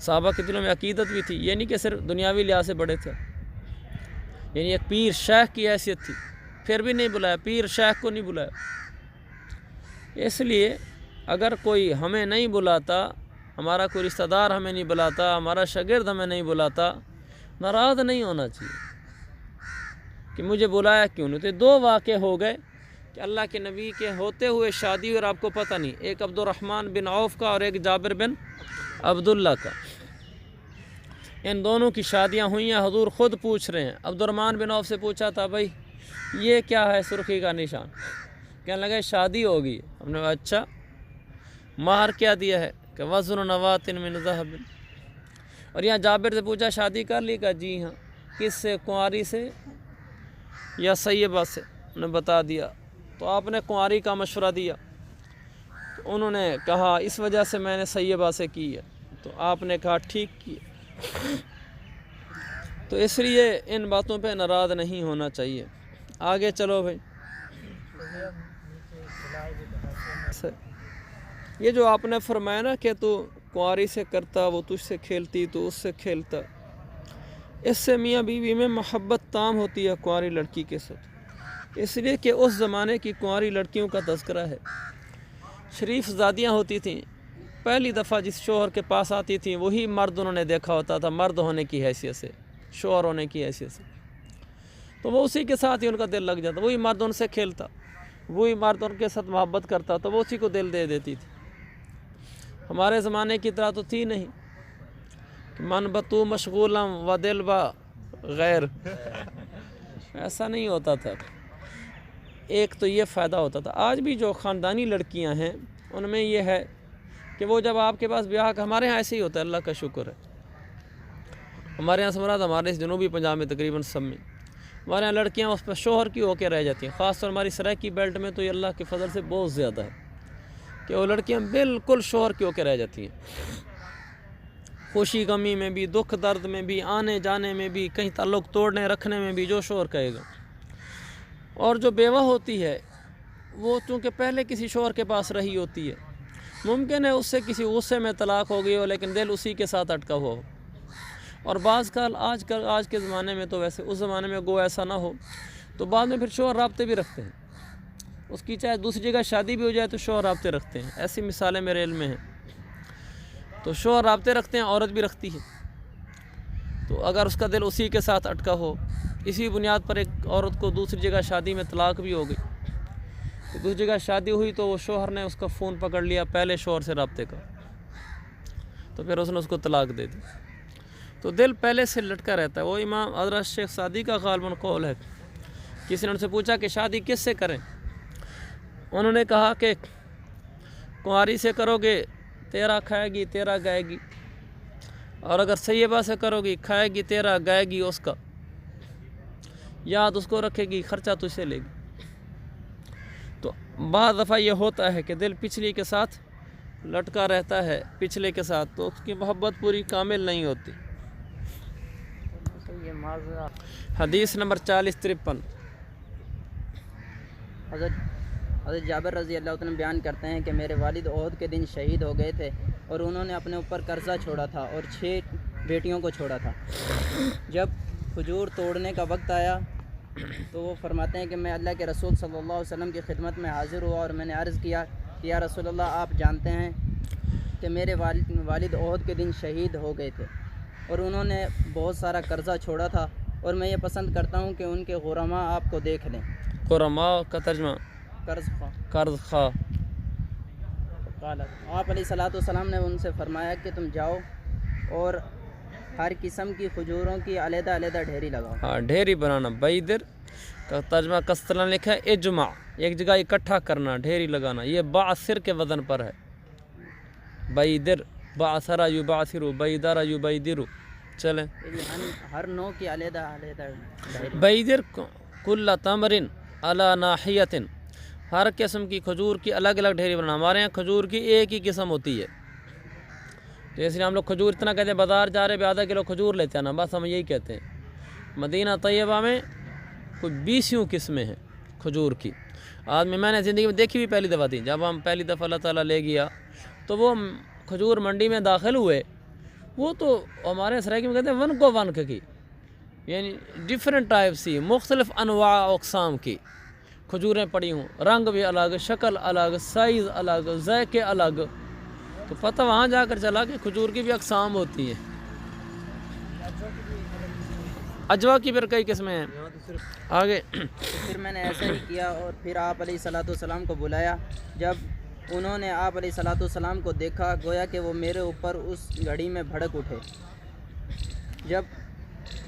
صحابہ کے دلوں میں عقیدت بھی تھی، یہ نہیں کہ صرف دنیاوی لحاظ سے بڑے تھے، یعنی ایک پیر شیخ کی حیثیت تھی، پھر بھی نہیں بلایا، پیر شیخ کو نہیں بلایا۔ اس لیے اگر کوئی ہمیں نہیں بلاتا، ہمارا کوئی رشتہ دار ہمیں نہیں بلاتا، ہمارا شاگرد ہمیں نہیں بلاتا، ناراض نہیں ہونا چاہیے کہ مجھے بلایا کیوں نہیں۔ تو 2 واقعے ہو گئے کہ اللہ کے نبی کے ہوتے ہوئے شادی اور آپ کو پتہ نہیں، ایک عبد الرحمن بن عوف کا اور ایک جابر بن عبداللہ کا، ان دونوں کی شادیاں ہوئیں ہیں۔ حضور خود پوچھ رہے ہیں، عبد الرحمن بن عوف سے پوچھا تھا بھائی یہ کیا ہے سرخی کا نشان؟ کہنے لگے شادی ہوگی۔ ہم نے کہا اچھا، مہر کیا دیا ہے؟ کہ وزن نوات من ذہب۔ اور یہاں جابر سے پوچھا شادی کر لی؟ کہا جی ہاں۔ کس سے؟ کنواری سے یا سیبہ سے؟ انہوں نے بتا دیا۔ تو آپ نے کنواری کا مشورہ دیا، تو انہوں نے کہا اس وجہ سے میں نے سیبہ سے کی ہے، تو آپ نے کہا ٹھیک کیا۔ تو اس لیے ان باتوں پہ ناراض نہیں ہونا چاہیے۔ آگے چلو بھائی، یہ جو آپ نے فرمایا نا کہ تو کنواری سے کرتا، وہ تجھ سے کھیلتی تو اس سے کھیلتا، اس سے میاں بیوی میں محبت تام ہوتی ہے کنواری لڑکی کے ساتھ، اس لیے کہ اس زمانے کی کنواری لڑکیوں کا تذکرہ ہے۔ شریف زادیاں ہوتی تھیں، پہلی دفعہ جس شوہر کے پاس آتی تھیں وہی مرد انہوں نے دیکھا ہوتا تھا، مرد ہونے کی حیثیت سے، شوہر ہونے کی حیثیت سے، تو وہ اسی کے ساتھ ہی ان کا دل لگ جاتا، وہی مرد ان سے کھیلتا، وہی مرد ان کے ساتھ محبت کرتا، تو وہ اسی کو دل دے دیتی تھی۔ ہمارے زمانے کی طرح تو تھی نہیں کہ من بتو مشغولاں و دل با غیر، ایسا نہیں ہوتا تھا۔ ایک تو یہ فائدہ ہوتا تھا۔ آج بھی جو خاندانی لڑکیاں ہیں ان میں یہ ہے کہ وہ جب آپ کے پاس بیاہ، ہمارے ہاں ایسے ہی ہوتا ہے، اللہ کا شکر ہے، ہمارے یہاں سمراد ہمارے اس جنوبی پنجاب میں تقریباً سب میں ہمارے یہاں لڑکیاں اس پہ شوہر کی ہو کے رہ جاتی ہیں، خاص طور ہماری سرائکی بیلٹ میں تو یہ اللہ کے فضل سے بہت زیادہ ہے کہ وہ لڑکیاں بالکل شوہر کی ہو کے رہ جاتی ہیں، خوشی غمی میں بھی، دکھ درد میں بھی، آنے جانے میں بھی، کہیں تعلق توڑنے رکھنے میں بھی جو شوہر کہے گا۔ اور جو بیوہ ہوتی ہے وہ چونکہ پہلے کسی شوہر کے پاس رہی ہوتی ہے، ممکن ہے اس سے کسی غصے میں طلاق ہو گئی ہو لیکن دل اسی کے ساتھ اٹکا ہوا ہو، اور بعض آج کے زمانے میں تو ویسے، اس زمانے میں گو ایسا نہ ہو تو بعد میں پھر شوہر رابطے بھی رکھتے ہیں، اس کی چاہے دوسری جگہ شادی بھی ہو جائے تو شوہر رابطے رکھتے ہیں، ایسی مثالیں میرے علم میں ہیں۔ تو شوہر رابطے رکھتے ہیں، عورت بھی رکھتی ہے، تو اگر اس کا دل اسی کے ساتھ اٹکا ہو، اسی بنیاد پر ایک عورت کو دوسری جگہ شادی میں طلاق بھی ہو گئی، تو دوسری جگہ شادی ہوئی تو وہ شوہر نے اس کا فون پکڑ لیا پہلے شوہر سے رابطے کا، تو پھر اس نے اس کو طلاق دے دی، تو دل پہلے سے لٹکا رہتا ہے۔ وہ امام حضرت شیخ سعدی کا غالباً قول ہے، کسی نے ان سے پوچھا کہ شادی کس سے کریں؟ انہوں نے کہا کہ کنواری سے کرو گے تیرا کھائے گی تیرا گائے گی، اور اگر سیبہ سے کرو گی کھائے گی تیرا گائے گی اس کا، یاد اس کو رکھے گی، خرچہ تجھ سے لے گی۔ تو بعض دفعہ یہ ہوتا ہے کہ دل پچھلی کے ساتھ لٹکا رہتا ہے، پچھلے کے ساتھ، تو اس کی محبت پوری کامل نہیں ہوتی۔ حدیث نمبر 4053 حضرت جابر رضی اللہ عنہ بیان کرتے ہیں کہ میرے والد احد کے دن شہید ہو گئے تھے اور انہوں نے اپنے اوپر قرضہ چھوڑا تھا اور 6 بیٹیوں کو چھوڑا تھا۔ جب کھجور توڑنے کا وقت آیا تو وہ فرماتے ہیں کہ میں اللہ کے رسول صلی اللہ علیہ وسلم کی خدمت میں حاضر ہوا اور میں نے عرض کیا کہ یا رسول اللہ، آپ جانتے ہیں کہ میرے والد احد کے دن شہید ہو گئے تھے اور انہوں نے بہت سارا قرضہ چھوڑا تھا، اور میں یہ پسند کرتا ہوں کہ ان کے غرما آپ کو دیکھ لیں۔ غرما کا ترجمہ قرض خواہ۔ آپ علیہ السلام نے ان سے فرمایا کہ تم جاؤ اور ہر قسم کی کھجوروں کی علیحدہ علیحدہ ڈھیری لگاؤ۔ ہاں، ڈھیری بنانا۔ بعیدر کا ترجمہ کسرا لکھا ہے اجمع، ایک جگہ اکٹھا کرنا، ڈھیری لگانا، یہ بعثر کے وزن پر ہے۔ بعیدر، بعثر یبعثر، بعیدر یبعیدر۔ چلیں، ہر نوع کی علیحدہ علیحدہ ڈھیری۔ بعیدر کل تمر علی ناحیۃ، ہر قسم کی کھجور کی الگ الگ ڈھیری بنانا۔ ہمارے یہاں کھجور کی ایک ہی قسم ہوتی ہے، جیسے ہم لوگ کھجور اتنا کہتے ہیں، بازار جا رہے آدھا کلو کھجور لیتے ہیں نا، بس ہم یہی کہتے ہیں۔ مدینہ طیبہ میں کوئی 20 قسمیں ہیں کھجور کی۔ آدمی میں نے زندگی میں دیکھی بھی پہلی دفعہ تھی، جب ہم پہلی دفعہ اللہ تعالیٰ لے گیا تو وہ کھجور منڈی میں داخل ہوئے وہ تو ہمارے سرائکی میں کہتے ہیں ون کو ون کی، یعنی ڈفرینٹ ٹائپ سی، مختلف انواع و اقسام کی کھجوریں پڑی ہوں، رنگ بھی الگ، شکل الگ، سائز الگ، ذائقے الگ، تو پتہ وہاں جا کر چلا کہ کھجور کی بھی اقسام ہوتی ہیں۔ اجوا کی پھر کئی قسمیں ہیں۔ آگے پھر میں نے ایسا ہی کیا اور پھر آپ علیہ الصلوۃ والسلام کو بلایا۔ جب انہوں نے آپ علیہ الصلوۃ والسلام کو دیکھا گویا کہ وہ میرے اوپر اس گھڑی میں بھڑک اٹھے۔ جب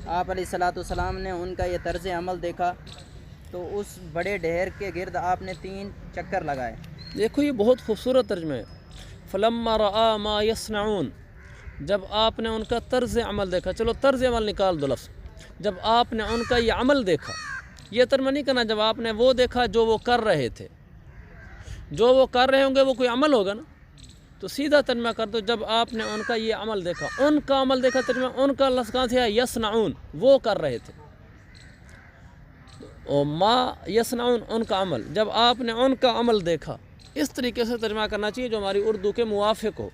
آپ علیہ الصلوۃ والسلام نے ان کا یہ طرز عمل دیکھا تو اس بڑے ڈھیر کے گرد آپ نے 3 چکر لگائے۔ دیکھو یہ بہت خوبصورت ترجمہ ہے۔ فلما رآ ما یصنعون، جب آپ نے ان کا طرز عمل دیکھا، چلو طرز عمل نکال دو لفظ، جب آپ نے ان کا یہ عمل دیکھا، یہ ترجمہ نہیں کرنا جب آپ نے وہ دیکھا جو وہ کر رہے تھے، جو وہ کر رہے ہوں گے وہ کوئی عمل ہوگا نا، تو سیدھا ترجمہ کر دو جب آپ نے ان کا یہ عمل دیکھا، ان کا عمل دیکھا، ترجمہ ان کا لفظ کہاں سے ہے؟ یصنعون، وہ کر رہے تھے، اور ما یصنعون ان کا عمل، جب آپ نے ان کا عمل دیکھا، اس طریقے سے ترجمہ کرنا چاہیے جو ہماری اردو کے موافق ہو۔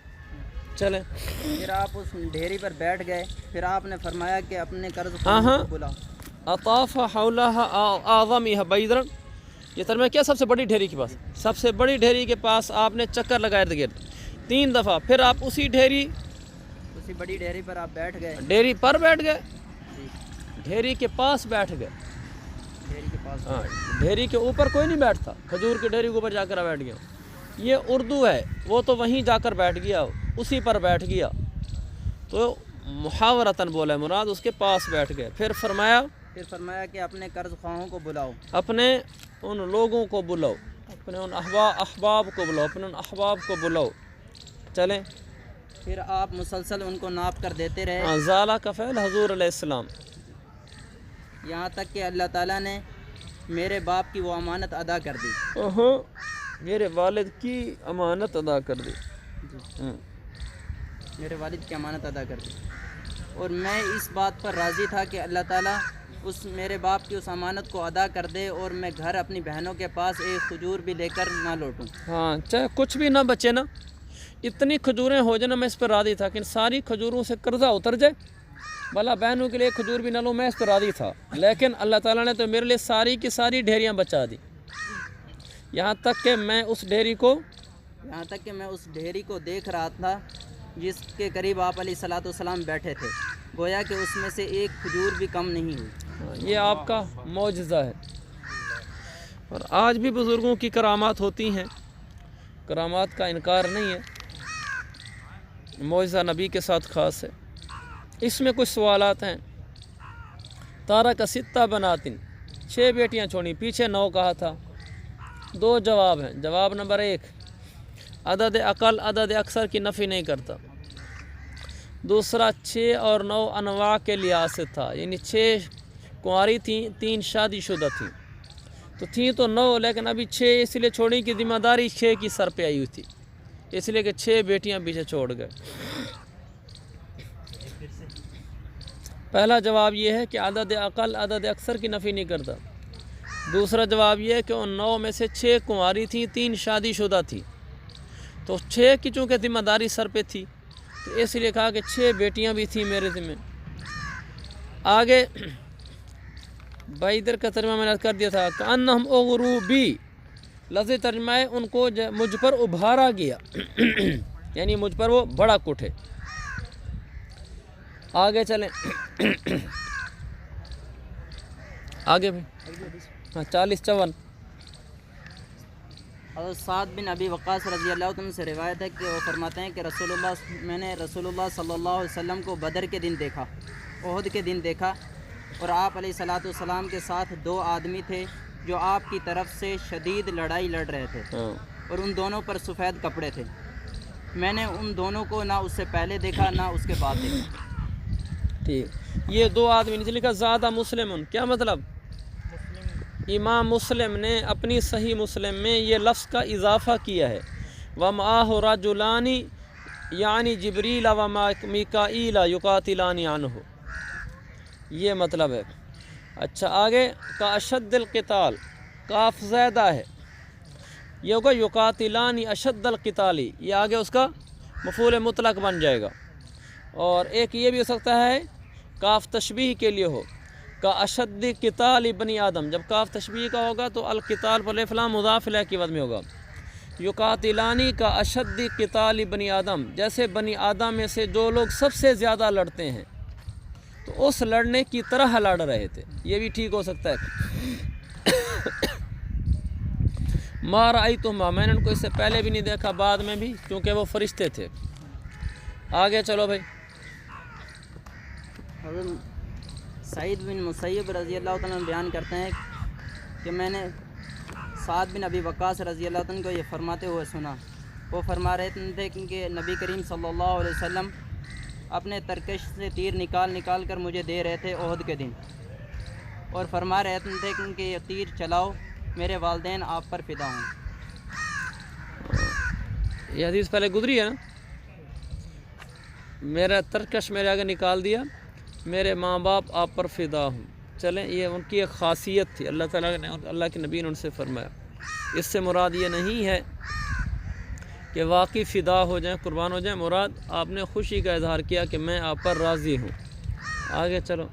چلیں پھر آپ اس ڈھیری پر بیٹھ گئے، پھر آپ نے فرمایا کہ اپنے قرض ہاں خواہوں کو بلاؤ۔ اطاف حولها اعظمها بیدرا، یہ ترجمہ کیا؟ سب سے بڑی ڈھیری کے پاس، سب سے بڑی ڈھیری کے پاس آپ نے چکر لگائے ارد گرد 3 دفعہ، پھر آپ اسی اسی بڑی ڈھیری پر آپ بیٹھ گئے۔ ڈھیری پر بیٹھ گئے، جی، ڈھیری کے پاس بیٹھ گئے۔ ڈھیری کے پاس۔ ہاں، ڈھیری کے اوپر کوئی نہیں بیٹھتا، کھجور کی ڈھیری کے اوپر جا کر بیٹھ گیا، یہ اردو ہے، وہ تو وہیں جا کر بیٹھ گیا، اسی پر بیٹھ گیا، تو محاورتاً بولا ہے مراد اس کے پاس بیٹھ گئے۔ پھر فرمایا کہ اپنے قرض خواہوں کو بلاؤ۔ اپنے ان لوگوں کو بلاؤ، اپنے ان احباب کو بلاؤ، اپنے ان احباب کو بلاؤ۔ چلیں پھر آپ مسلسل ان کو ناپ کر دیتے رہے، زالہ کا فعل حضور علیہ السلام، یہاں تک کہ اللہ تعالیٰ نے میرے باپ کی وہ امانت ادا کر دی۔ میرے والد کی امانت ادا کر دی، میرے والد کی امانت ادا کر دی، اور میں اس بات پر راضی تھا کہ اللہ تعالیٰ اس میرے باپ کی اس امانت کو ادا کر دے اور میں گھر اپنی بہنوں کے پاس ایک کھجور بھی لے کر نہ لوٹوں۔ ہاں، چاہے کچھ بھی نہ بچے نا، اتنی کھجوریں ہو جائیں نا، میں اس پر راضی تھا کہ ان ساری کھجوروں سے قرضہ اتر جائے، بھلا بہنوں کے لیے ایک کھجور بھی نہ لوں، میں اس پر راضی تھا، لیکن اللہ تعالیٰ نے تو میرے لیے ساری کی ساری ڈھیریاں بچا دی، یہاں تک کہ میں اس ڈھیری کو دیکھ رہا تھا جس کے قریب آپ علیہ الصلوۃ والسلام بیٹھے تھے، گویا کہ اس میں سے ایک کھجور بھی کم نہیں ہوئی۔ یہ آپ کا معجزہ ہے، اور آج بھی بزرگوں کی کرامات ہوتی ہیں، کرامات کا انکار نہیں ہے، معجزہ نبی کے ساتھ خاص ہے۔ اس میں کچھ سوالات ہیں۔ تارا کا 6 بناتن، 6 بیٹیاں چھوڑی، پیچھے 9 کہا تھا، 2 جواب ہیں۔ جواب نمبر 1، عدد اقل عدد اکثر کی نفی نہیں کرتا۔ دوسرا 6 اور 9 انواع کے لحاظ سے تھا، یعنی 6 کنواری تھیں، 3 شادی شدہ تھیں، تو تھیں تو 9، لیکن ابھی 6 اس لیے چھوڑی کہ ذمہ داری 6 کی سر پہ آئی ہوئی تھی، اس لیے کہ 6 بیٹیاں پیچھے چھوڑ گئے۔ پہلا جواب یہ ہے کہ عدد اقل عدد اکثر کی نفی نہیں کرتا۔ دوسرا جواب یہ ہے کہ ان 9 میں سے 6 کنواری تھیں، 3 شادی شدہ تھی، تو 6 کی چونکہ ذمہ داری سر پہ تھی تو اس لیے کہا کہ 6 بیٹیاں بھی تھیں میرے ذمہ۔ آگے بھائی ادھر کا ترجمہ میں نے کر دیا تھا، کأنہم اغروا بی، لفظ ترجمہ ہے ان کو مجھ پر ابھارا گیا، یعنی مجھ پر وہ بھڑک اٹھے۔ آگے چلیں، آگے بھی 40-54۔ حضرت سعد بن ابی وقاص رضی اللہ عنہ سے روایت ہے کہ وہ فرماتے ہیں کہ میں نے رسول اللہ صلی اللہ علیہ وسلم کو بدر کے دن دیکھا، احد کے دن دیکھا، اور آپ علیہ الصلوۃ والسلام کے ساتھ 2 آدمی تھے جو آپ کی طرف سے شدید لڑائی لڑ رہے تھے، اور ان دونوں پر سفید کپڑے تھے۔ میں نے ان دونوں کو نہ اس سے پہلے دیکھا نہ اس کے بعد دیکھا۔ ٹھیک، یہ 2 آدمی نیچے لکھا زادہ مسلم، کیا مطلب؟ امام مسلم نے اپنی صحیح مسلم میں یہ لفظ کا اضافہ کیا ہے، وَمَعَهُ رَجُلَانِ یعنی جبریل و میکائیل یقاتلان عنہ، یہ مطلب ہے۔ اچھا آگے، کا اشد القتال، کاف زیادہ ہے، یہ ہوگا یقاتلان اشد القتالی، یہ آگے اس کا مفعول مطلق بن جائے گا۔ اور ایک یہ بھی ہو سکتا ہے کاف تشبیہ کے لیے ہو، کا اشد قتال بنی آدم، جب کاف تشبیہ کا ہوگا تو القتال پر الف لام مضاف الیہ کی وزن میں ہوگا، یقاتلانی کا اشد قتال بنی آدم، جیسے بنی آدم میں سے جو لوگ سب سے زیادہ لڑتے ہیں تو اس لڑنے کی طرح لڑ رہے تھے، یہ بھی ٹھیک ہو سکتا ہے۔ ما رأیتہما، میں نے ان کو اس سے پہلے بھی نہیں دیکھا بعد میں بھی، کیونکہ وہ فرشتے تھے۔ آگے چلو بھائی۔ حضرت سعید بن مسیب رضی اللہ تعالیٰ عنہ بیان کرتے ہیں کہ میں نے سعد بن ابی وقاص رضی اللہ تعالیٰ عنہ کو یہ فرماتے ہوئے سنا، وہ فرما رہے تھے کہ نبی کریم صلی اللہ علیہ وسلم اپنے ترکش سے تیر نکال کر مجھے دے رہے تھے احد کے دن، اور فرما رہے تھے کہ یہ تیر چلاؤ، میرے والدین آپ پر فدا ہوں۔ یہ حدیث پہلے گزری ہے نا، میرا ترکش میرے آگے نکال دیا، میرے ماں باپ آپ پر فدا ہوں۔ چلیں، یہ ان کی ایک خاصیت تھی، اللہ تعالیٰ نے، اللہ کے نبی نے ان سے فرمایا۔ اس سے مراد یہ نہیں ہے کہ واقعی فدا ہو جائیں، قربان ہو جائیں، مراد آپ نے خوشی کا اظہار کیا کہ میں آپ پر راضی ہوں۔ آگے چلو۔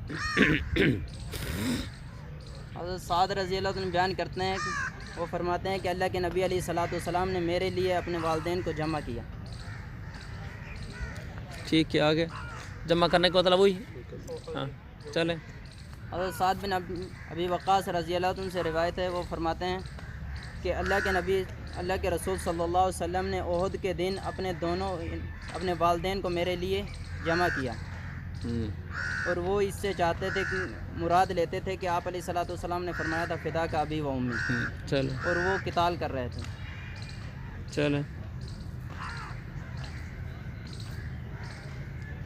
حضرت سعد رضی اللہ عنہ بیان کرتے ہیں کہ وہ فرماتے ہیں کہ اللہ کے نبی علیہ الصلوۃ والسلام نے میرے لیے اپنے والدین کو جمع کیا۔ ٹھیک ہے، آگے جمع کرنے کا مطلب وہی، ہاں چلیں۔ حضرت سعد بن ابی وقاص رضی اللہ عنہ سے روایت ہے، وہ فرماتے ہیں کہ اللہ کے رسول صلی اللہ علیہ وسلم نے احد کے دن اپنے والدین کو میرے لیے جمع کیا، اور وہ اس سے چاہتے تھے کہ مراد لیتے تھے کہ آپ علیہ الصلوۃ والسلام نے فرمایا تھا فدا کا ابی و امی، چلیں اور وہ قتال کر رہے تھے۔ چلیں۔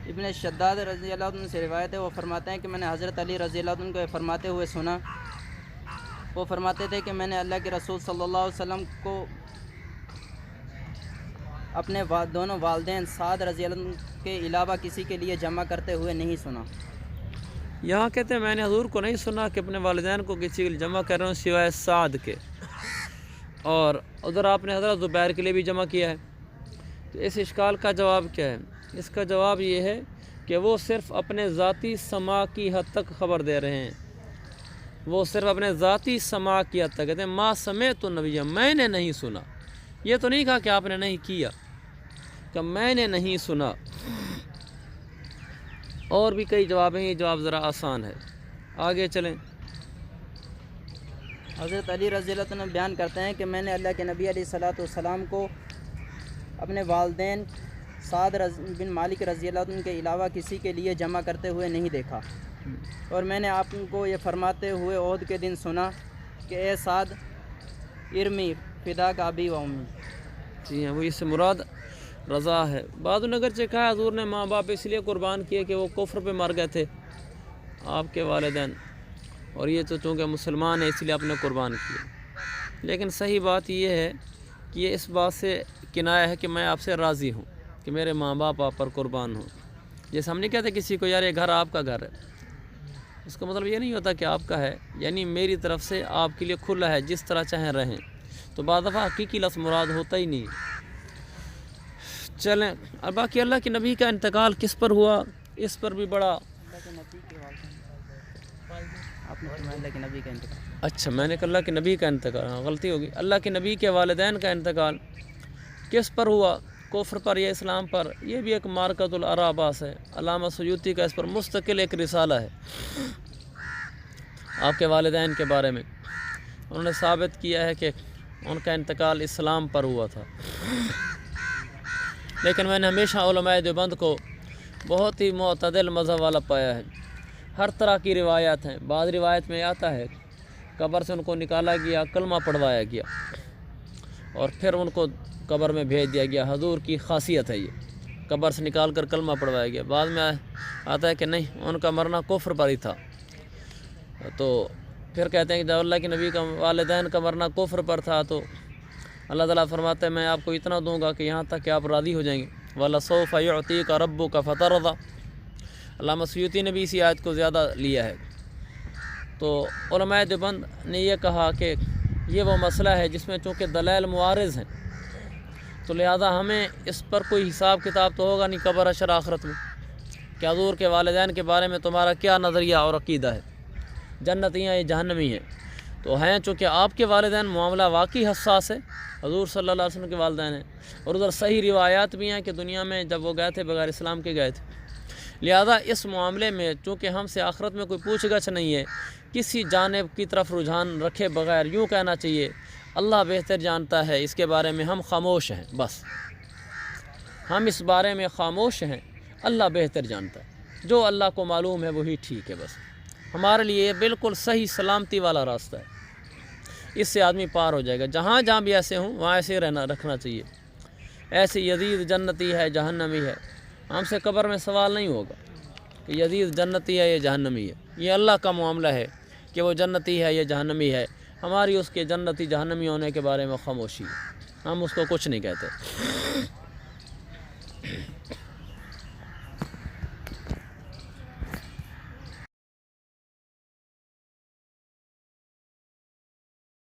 ابن شداد رضی اللہ عنہ سے روایت ہے، وہ فرماتے ہیں کہ میں نے حضرت علی رضی اللہ عنہ کو یہ فرماتے ہوئے سنا، وہ فرماتے تھے کہ میں نے اللہ کے رسول صلی اللہ علیہ وسلم کو اپنے دونوں والدین سعد رضی اللہ عنہ کے علاوہ کسی کے لیے جمع کرتے ہوئے نہیں سنا۔ یہاں کہتے ہیں میں نے حضور کو نہیں سنا کہ اپنے والدین کو کسی کے لیے جمع کر رہے ہوں سوائے سعد کے، اور ادھر آپ نے حضرت زبیر کے لیے بھی جمع کیا ہے۔ تو اس اشکال کا جواب کیا ہے؟ اس کا جواب یہ ہے کہ وہ صرف اپنے ذاتی سماع کی حد تک خبر دے رہے ہیں، وہ صرف اپنے ذاتی سماع کی حد تک کہتے ہیں ما سمعت النبی، میں نے نہیں سنا، یہ تو نہیں کہا کہ آپ نے نہیں کیا، کہ میں نے نہیں سنا۔ اور بھی کئی جواب ہیں، یہ جواب ذرا آسان ہے۔ آگے چلیں۔ حضرت علی رضی اللہ عنہ بیان کرتے ہیں کہ میں نے اللہ کے نبی علیہ الصلوۃ والسلام کو اپنے والدین سعد بن مالک رضی اللہ عنہ کے علاوہ کسی کے لیے جمع کرتے ہوئے نہیں دیکھا، اور میں نے آپ کو یہ فرماتے ہوئے احد کے دن سنا کہ اے سعد ارمی فدا کا ابی و امی۔ جی ہاں، وہ اس سے مراد رضا ہے۔ بعض نے اگرچہ کہا حضور نے ماں باپ اس لیے قربان کیے کہ وہ کفر پہ مر گئے تھے آپ کے والدین، اور یہ تو چونکہ مسلمان ہے اس لیے آپ نے قربان کیے، لیکن صحیح بات یہ ہے کہ یہ اس بات سے کنایہ ہے کہ میں آپ سے راضی ہوں کہ میرے ماں باپ آپ پر قربان ہوں۔ جیسے ہم نہیں کہتے کسی کو یار یہ گھر آپ کا گھر ہے، اس کا مطلب یہ نہیں ہوتا کہ آپ کا ہے، یعنی میری طرف سے آپ کے لیے کھلا ہے، جس طرح چاہیں رہیں۔ تو بعض دفعہ حقیقی لفظ مراد ہوتا ہی نہیں۔ چلیں، اور باقی اللہ کے نبی کا انتقال کس پر ہوا، اس پر بھی بڑا اللہ کے نبی کے والدین، آپ نے فرمایا اللہ کے نبی کا انتقال، اچھا میں نے کہا اللہ کے نبی کا انتقال، ہاں غلطی ہوگی، اللہ کے نبی کے والدین کا انتقال کس پر ہوا، کفر پر یا اسلام پر؟ یہ بھی ایک مارکۃ الاراباس ہے، علامہ سیوطی کا اس پر مستقل ایک رسالہ ہے آپ کے والدین کے بارے میں۔ انہوں نے ثابت کیا ہے کہ ان کا انتقال اسلام پر ہوا تھا، لیکن میں نے ہمیشہ علماء دیوبند کو بہت ہی معتدل مذہب والا پایا ہے۔ ہر طرح کی روایات ہیں، بعض روایت میں آتا ہے قبر سے ان کو نکالا گیا، کلمہ پڑھوایا گیا، اور پھر ان کو قبر میں بھیج دیا گیا۔ حضور کی خاصیت ہے یہ، قبر سے نکال کر کلمہ پڑھوایا گیا۔ بعد میں آتا ہے کہ نہیں، ان کا مرنا کفر پر ہی تھا، تو پھر کہتے ہیں کہ جب اللہ کے نبی کا والدین کا مرنا کفر پر تھا تو اللہ تعالیٰ فرماتا ہے میں آپ کو اتنا دوں گا کہ یہاں تک کہ آپ راضی ہو جائیں گے، وَلَسَوْفَ يُعْطِيكَ رَبُّكَ فَتَرْضَىٰ۔ علامہ سیوطی نے بھی اسی آیت کو زیادہ لیا ہے۔ تو علماء دیوبند نے یہ کہا کہ یہ وہ مسئلہ ہے جس میں چونکہ دلائل معارض ہیں، تو لہذا ہمیں اس پر کوئی حساب کتاب تو ہوگا نہیں قبر حشر آخرت میں، کہ حضور کے والدین کے بارے میں تمہارا کیا نظریہ اور عقیدہ ہے، جنتی ہیں یا جہنمی ہیں؟ تو ہیں چونکہ آپ کے والدین معاملہ واقعی حساس ہے، حضور صلی اللہ علیہ وسلم کے والدین ہیں، اور ادھر صحیح روایات بھی ہیں کہ دنیا میں جب وہ گئے تھے بغیر اسلام کے گئے تھے، لہذا اس معاملے میں چونکہ ہم سے آخرت میں کوئی پوچھ گچھ نہیں ہے، کسی جانب کی طرف رجحان رکھے بغیر یوں کہنا چاہیے اللہ بہتر جانتا ہے، اس کے بارے میں ہم خاموش ہیں، بس ہم اس بارے میں خاموش ہیں، اللہ بہتر جانتا ہے، جو اللہ کو معلوم ہے وہی ٹھیک ہے، بس ہمارے لیے یہ بالکل صحیح سلامتی والا راستہ ہے، اس سے آدمی پار ہو جائے گا۔ جہاں جہاں بھی ایسے ہوں وہاں ایسے رکھنا چاہیے، ایسے یزید جنتی ہے جہنمی ہے، ہم سے قبر میں سوال نہیں ہوگا کہ یزید جنتی ہے یا جہنمی ہے، یہ اللہ کا معاملہ ہے کہ وہ جنتی ہے یا جہنمی ہے، ہماری اس کے جنتی جہنمی ہونے کے بارے میں خاموشی ہے، ہم اس کو کچھ نہیں کہتے۔